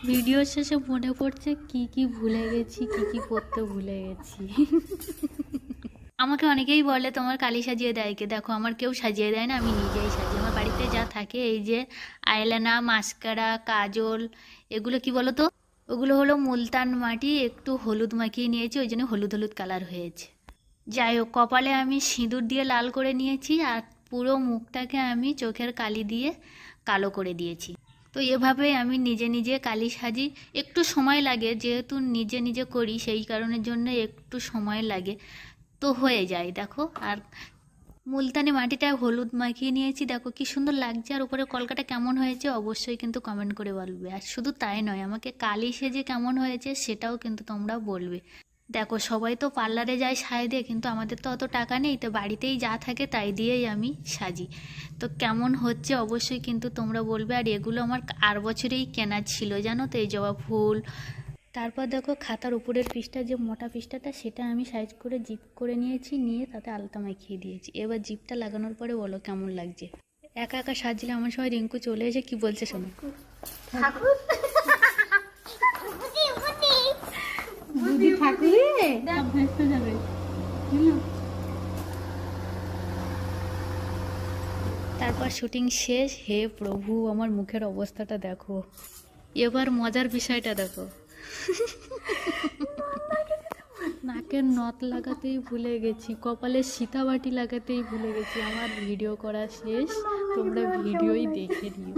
Video শেষে মনে পড়ছে কি কি ভুলে গেছি, কি কি করতে ভুলে গেছি। আমাকে অনেকেই বলে তোমার কালি সাজিয়ে দেয় কে, দেখো আমার কেউ সাজিয়ে দেয় না, আমি নিজেই সাজি। আমার বাড়িতে যা থাকে এই যে আইলানা, মাস্কারা, কাজল, এগুলো কি বলো তো, ওগুলো হলো মুলতান মাটি, একটু হলুদ মাখিয়ে নিয়েছি, ওই জন্য হলুদ হলুদ কালার হয়েছে। যাই হোক, কপালে আমি সিঁদুর দিয়ে লাল করে নিয়েছি, আর পুরো মুখটাকে আমি চোখের কালি দিয়ে কালো করে দিয়েছি। তো এভাবেই আমি নিজে নিজে কালি সাজি। একটু সময় লাগে, যেহেতু নিজে নিজে করি সেই কারণের জন্য একটু সময় লাগে, তো হয়ে যায় দেখো। আর মুলতানি মাটিটায় হলুদ মাখিয়ে নিয়েছি, দেখো কি সুন্দর লাগছে। আর উপরে কলকাটা কেমন হয়েছে অবশ্যই কিন্তু কমেন্ট করে বলবে। আর শুধু তাই নয়, আমাকে কালি সেজে কেমন হয়েছে সেটাও কিন্তু তোমরা বলবে। দেখো সবাই তো পার্লারে যায় সাজতে, কিন্তু আমাদের তো অত টাকা নেই, তো বাড়িতেই যা থাকে তাই দিয়েই আমি সাজি। তো কেমন হচ্ছে অবশ্যই কিন্তু তোমরা বলবে। আর এগুলো আমার আর বছরেই কেনা ছিল জানো তো, এই জবা ফুল। তারপর দেখো খাতার উপরের পিসটা, যে মোটা পিসটাটা, সেটা আমি সাইজ করে জিপ করে নিয়েছি, নিয়ে তাতে আলতা মাখিয়ে দিয়েছি। এবার জিপটা লাগানোর পরে বলো কেমন লাগছে। একা একা সাজলে আমার সময় রিঙ্কু চলে এসে কি বলছে শোনো। তারপর শুটিং শেষ। হে প্রভু, আমার মুখের অবস্থাটা দেখো। এবার মজার বিষয়টা দেখো, নাকের নথ লাগাতেই ভুলে গেছি, কপালে সীতাবাটি লাগাতেই ভুলে গেছি। আমার ভিডিও করা শেষ, তোমরা ভিডিওই দেখে নিও।